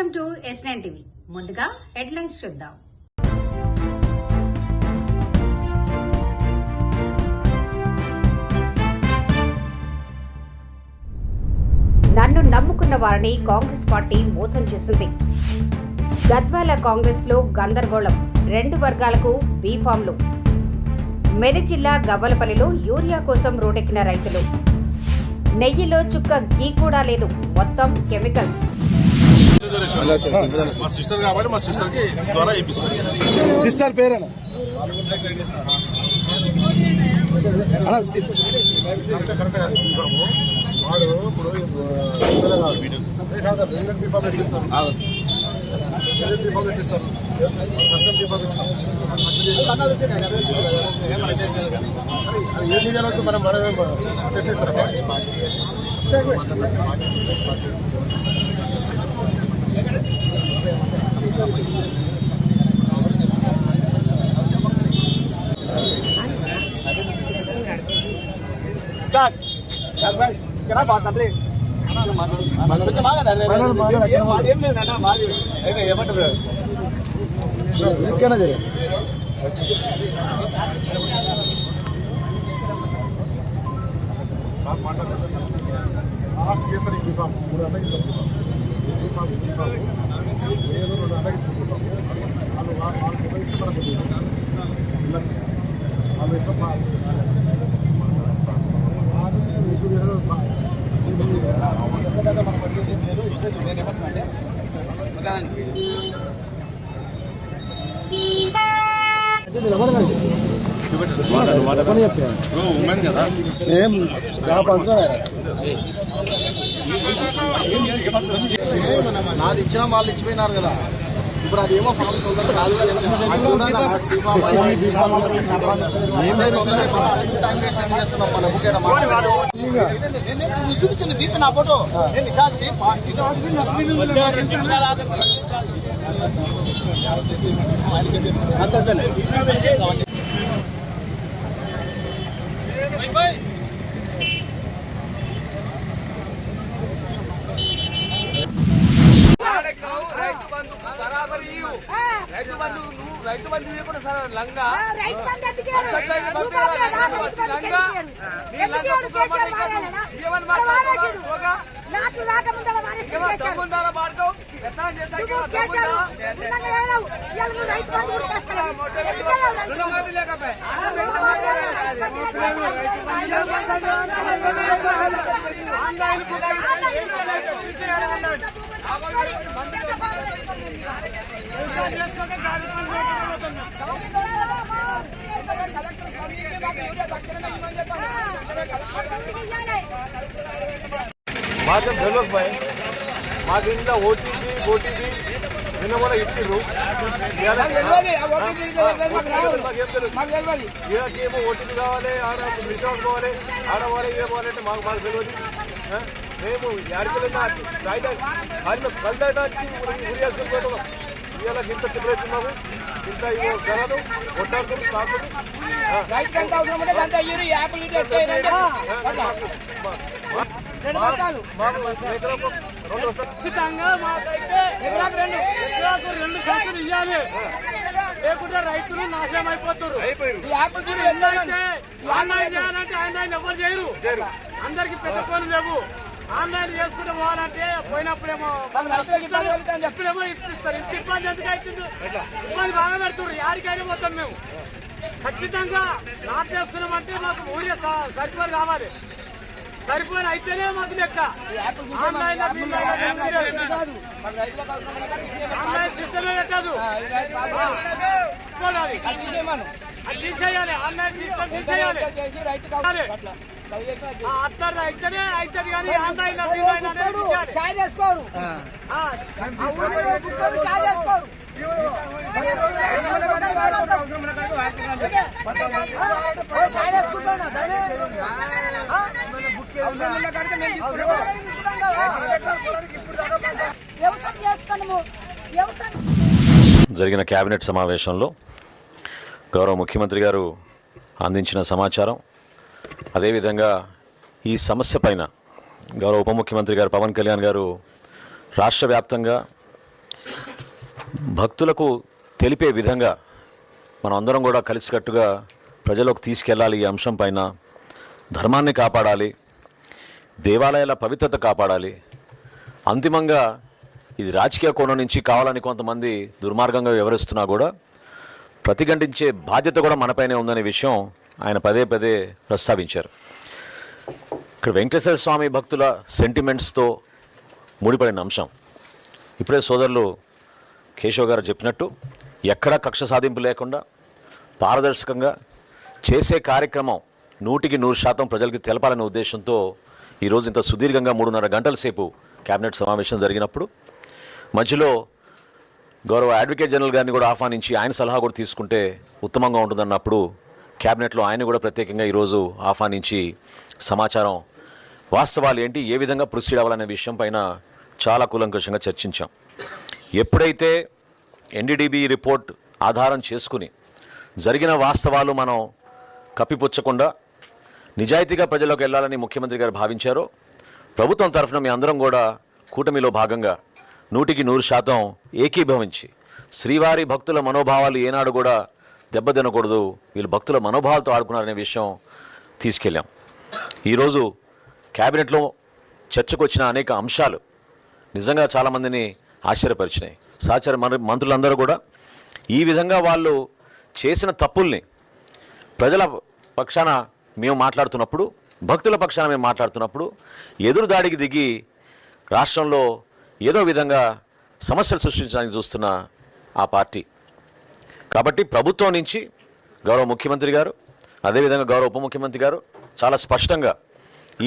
Welcome to S9 TV. ముందుగా headlines చూద్దాం. నన్ను నమ్ముకున్న వారిని కాంగ్రెస్ పార్టీ మోసం చేసింది. గద్వాల కాంగ్రెస్ లో గందరగోళం, 2 వర్గాలకు బీఫామ్లు. మెదక్ జిల్లా గవ్వలపల్లిలో యూరియా కోసం రోడ్డెక్కిన రైతులు. నెయ్యిలో చుక్క గీ కూడా లేదు, మొత్తం కెమికల్స్. మా సిస్టర్ కాబట్టి మా సిస్టర్ కి ద్వారా ఇప్పిస్తాం. సిస్టర్ పేరేనా? వాడు ఇప్పుడు రెండు బీఫామ్ పెట్టిస్తాను, రెండు బీఫామ్ పెట్టిస్తాను, సత్యం బీఫామ్ ఇచ్చాం. ఏ మీడియాలో మనం మనమే పెట్టేస్తారా? సార్ ఇక్కడ మాట్లాడండి. ఏం లేదన్నా, మాది ఏమంటారు ఇంకేనా జరిగింది. లాస్ట్ చేస్తారు ఈ బీఫామ్ 3 గంటలకు ఇస్తాం. బీఫామ్ నేను 2 గంటలకు ఇస్తాం. బీఫామ్ వాళ్ళు ఉపయోగించి మనకు చేస్తున్నారు. వాళ్ళు ఎక్కువ ఉమెన్ కదా నాది ఇచ్చిన వాళ్ళు ఇచ్చిపోయినారు కదా. ఇప్పుడు అదేమో ఫామ్ కాదు చూపిస్తుంది నా ఫోటో. రైతు బంధు ఇవ్వకుండా సార్ లంగా దమ్ముందాల మార్గం ఎట్లా మాకు డెవలప్ అయ్యి మాకు ఇంట్లో ఓటీపీ నిన్న కూడా ఇచ్చిర్రు. ఏమో ఓటీపీ కావాలి, ఆడ రిసార్ట్ పోవాలి, ఆడవాలి, ఏమోవాలంటే మాకు తెలియదు. మేము యాడికెళ్ళినా కల్దైనా ఉరి వేసుకుని పోతున్నాం. ఇవాళ ఇంత తిరుగుతున్నాము, ఇంత జనాలు కొట్టాడుతుంది సాకులు. ఖచ్చితంగా మాకైతే ఎకరాకు 2 సంచులు ఇవ్వాలి, లేకుంటే రైతులు నాశనం అయిపోతారు. ఆన్లైన్ చేయాలంటే ఆన్లైన్ ఎవరు చేయరు, అందరికి పెద్ద పనులు లేవు. ఆన్లైన్ చేసుకుంటే పోవాలంటే పోయినప్పుడేమో ఎప్పుడేమో ఇప్పిస్తారు. ఇంత ఇబ్బంది ఎందుకు అవుతుంది? ఇబ్బంది బాగా పెడుతున్నారు. యాడికైనా పోతాం మేము. ఖచ్చితంగా నాట్ చేసుకున్నామంటే మాకు ఊరే సరిపోరు కావాలి. సరిపోని అయితేనే మాకు లెక్క. ఆన్లైన్ సిస్టమే పెట్టదు, అది తీసేయాలి. ఆన్లైన్ సిస్టమ్ తీసేయాలి. అట్లా అయితేనే అవుతుంది, కానీ ఆన్లైన్ చాయ్ చేసుకోరు. జరిగిన కేబినెట్ సమావేశంలో గౌరవ ముఖ్యమంత్రి గారు అందించిన సమాచారం, అదేవిధంగా ఈ సమస్య పైన గౌరవ ఉప ముఖ్యమంత్రి గారు పవన్ కళ్యాణ్ గారు రాష్ట్ర వ్యాప్తంగా భక్తులకు తెలిపే విధంగా మనం అందరం కూడా కలిసికట్టుగా ప్రజలకు తీసుకెళ్ళాలి. ఈ అంశం పైన ధర్మాన్ని కాపాడాలి, దేవాలయాల పవిత్రత కాపాడాలి. అంతిమంగా ఇది రాజకీయ కోణం నుంచి కావాలని కొంతమంది దుర్మార్గంగా వ్యవహరిస్తున్నా కూడా ప్రతిఘటించే బాధ్యత కూడా మనపైనే ఉందనే విషయం ఆయన పదే పదే ప్రస్తావించారు. ఇక్కడ వెంకటేశ్వర స్వామి భక్తుల సెంటిమెంట్స్తో ముడిపడిన అంశం. ఇప్పుడే సోదరులు కేశవ్ గారు చెప్పినట్టు ఎక్కడా కక్ష సాధింపు లేకుండా పారదర్శకంగా చేసే కార్యక్రమం 100% ప్రజలకి తెలపాలనే ఉద్దేశంతో ఈరోజు ఇంత సుదీర్ఘంగా 3.5 గంటల సేపు కేబినెట్ సమావేశం జరిగినప్పుడు మధ్యలో గౌరవ అడ్వకేట్ జనరల్ గారిని కూడా ఆహ్వానించి ఆయన సలహా కూడా తీసుకుంటే ఉత్తమంగా ఉంటుందన్నప్పుడు కేబినెట్లో ఆయన కూడా ప్రత్యేకంగా ఈరోజు ఆహ్వానించి సమాచారం వాస్తవాలు ఏంటి, ఏ విధంగా ప్రొసీడ్ అవ్వాలనే విషయం పైన చాలా కూలంకషంగా చర్చించాం. ఎప్పుడైతే ఎన్డీడీబీ రిపోర్ట్ ఆధారం చేసుకుని జరిగిన వాస్తవాలు మనం కప్పిపుచ్చకుండా నిజాయితీగా ప్రజలకు వెళ్ళాలని ముఖ్యమంత్రి గారు భావించారో, ప్రభుత్వం తరఫున మీ అందరం కూడా కూటమిలో భాగంగా 100% ఏకీభవించి శ్రీవారి భక్తుల మనోభావాలు ఏనాడు కూడా దెబ్బతినకూడదు, వీళ్ళు భక్తుల మనోభావాలతో ఆడుకున్నారనే విషయం తీసుకెళ్ళాం. ఈరోజు క్యాబినెట్లో చర్చకు వచ్చిన అనేక అంశాలు నిజంగా చాలామందిని ఆశ్చర్యపరిచినాయి. సహచర మంత్రులందరూ కూడా ఈ విధంగా వాళ్ళు చేసిన తప్పుల్ని ప్రజల పక్షాన మేము మాట్లాడుతున్నప్పుడు, భక్తుల పక్షాన మేము మాట్లాడుతున్నప్పుడు ఎదురు దాడికి దిగి రాష్ట్రంలో ఏదో విధంగా సమస్యలు సృష్టించడానికి చూస్తున్న ఆ పార్టీ. కాబట్టి ప్రభుత్వం నుంచి గౌరవ ముఖ్యమంత్రి గారు, అదేవిధంగా గౌరవ ఉప ముఖ్యమంత్రి గారు చాలా స్పష్టంగా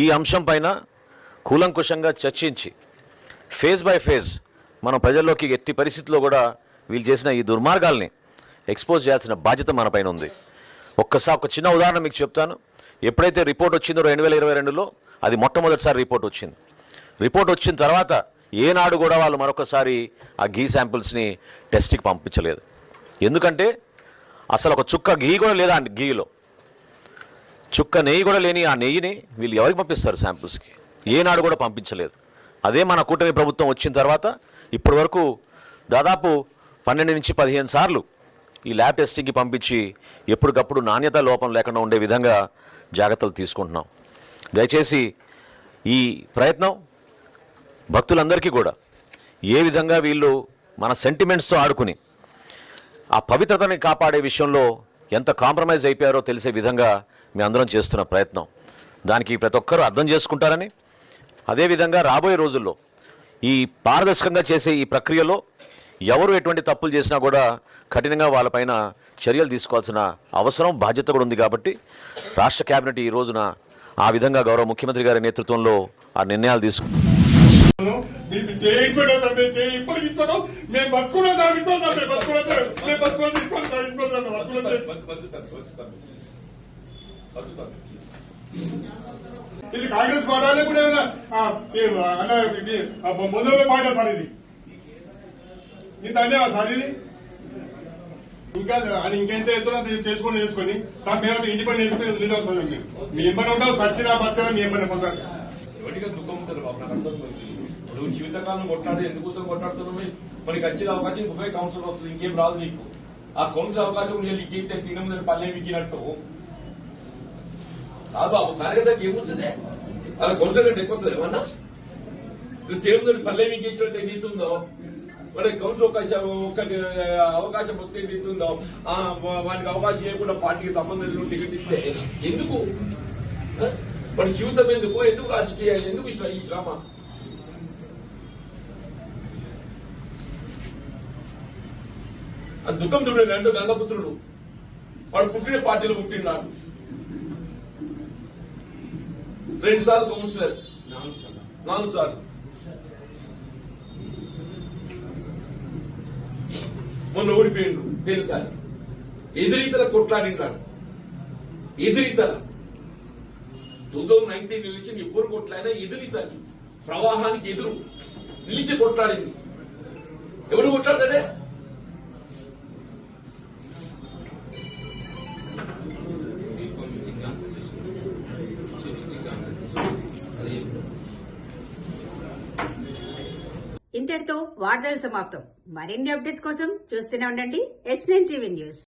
ఈ అంశం పైన కూలంకుషంగా చర్చించి ఫేజ్ బై ఫేజ్ మనం ప్రజల్లోకి ఎట్టి పరిస్థితుల్లో కూడా వీళ్ళు చేసిన ఈ దుర్మార్గాల్ని ఎక్స్పోజ్ చేయాల్సిన బాధ్యత మన పైన ఉంది. ఒక చిన్న ఉదాహరణ మీకు చెప్తాను. ఎప్పుడైతే రిపోర్ట్ వచ్చిందో 2022లో అది మొట్టమొదటిసారి రిపోర్ట్ వచ్చింది. రిపోర్ట్ వచ్చిన తర్వాత ఏనాడు కూడా వాళ్ళు మరొకసారి ఆ ఘీ శాంపిల్స్ని టెస్ట్కి పంపించలేదు. ఎందుకంటే అసలు ఒక చుక్క ఘీ కూడా లేదా ఘీలో, చుక్క నెయ్యి కూడా లేని ఆ నెయ్యిని వీళ్ళు ఎవరికి పంపిస్తారు శాంపిల్స్కి? ఏనాడు కూడా పంపించలేదు. అదే మన కూటమి ప్రభుత్వం వచ్చిన తర్వాత ఇప్పటి వరకు దాదాపు 12 నుంచి 15 సార్లు ఈ ల్యాబ్ టెస్టింగ్కి పంపించి ఎప్పటికప్పుడు నాణ్యత లోపం లేకుండా ఉండే విధంగా జాగ్రత్తలు తీసుకుంటున్నాం. దయచేసి ఈ ప్రయత్నం భక్తులందరికీ కూడా ఏ విధంగా వీళ్ళు మన సెంటిమెంట్స్తో ఆడుకుని ఆ పవిత్రతని కాపాడే విషయంలో ఎంత కాంప్రమైజ్ అయిపోయారో తెలిసే విధంగా మీ అందరం చేస్తున్న ప్రయత్నం, దానికి ప్రతి ఒక్కరూ అర్థం చేసుకుంటారని, అదేవిధంగా రాబోయే రోజుల్లో ఈ పారదర్శకంగా చేసే ఈ ప్రక్రియలో ఎవరు ఎటువంటి తప్పులు చేసినా కూడా కఠినంగా వాళ్ళపైన చర్యలు తీసుకోవాల్సిన అవసరం, బాధ్యత కూడా ఉంది. కాబట్టి రాష్ట్ర కేబినెట్ ఈ రోజున ఆ విధంగా గౌరవ ముఖ్యమంత్రి గారి నేతృత్వంలో ఆ నిర్ణయాలు తీసుకున్నారు. ఇది కాంగ్రెస్ పార్టీ కూడా మొదలు పాట సార్, ఇది ఇంత అంటే సార్ ఇది ఇంకా అది ఇంకెంత ఎత్తున చేసుకొని సార్ మేము ఇండిపెండెంట్ చేసుకుని లీడ్ అవుతాం. మీ ఇబ్బంది ఉంటాం సచ్చినా బతిగా మీ ఇబ్బంది సార్. ఎవరిగా దుఃఖం ఉంటుంది బాబు, నాకు అర్థం ఇప్పుడు జీవితకాలం కొట్లాడే ఎందుకు కొట్లాడుతున్నాం? మనకి వచ్చిన అవకాశం ఇంకొక కౌన్సిల్ వస్తుంది, ఇంకేం రాదు నీకు. ఆ కౌన్సిల్ అవకాశం నీకైతే తినముందని పల్లె విక్కినట్టు కాదు బాబు. కార్యకర్తకి ఏమవుతుంది? అలా కౌన్సిల్ కంటే ఎక్కువ వస్తుంది ఏమన్నా? తినముందని పల్లె విక్కించినట్టు ఏది ఇస్తుందో, మనకి కౌన్సిల్ అవకాశం వస్తే ఏది ఇస్తుందో, వానికి అవకాశం ఇవ్వకుండా పార్టీకి సంబంధం టికెట్ ఇస్తే ఎందుకు? మన జీవితం ఎందుకు రాజకీయాలు ఎందుకు ఈ శ్రమ? అది దుఃఖం చూడండి. 2 గంగపుత్రుడు వాడు పుట్టిన పార్టీలో పుట్టినాడు, 2 సార్లు కౌన్సిలర్, 4 సార్లు. మొన్న ఓడిపోయిండు దేనిసారి ఎదురీతల కొట్లాడినాడు. ఎదురీతల 2019 ఎలక్షన్ ఎప్పుడు కొట్లాడినా ఎదురీతలు ప్రవాహానికి ఎదురు నిలిచి కొట్లాడింది. ఎవరు కొట్లాడాడే? ఇంతటితో వార్తలు సమాప్తం. మరిన్ని అప్డేట్స్ కోసం చూస్తూనే ఉండండి S9 టీవీ న్యూస్.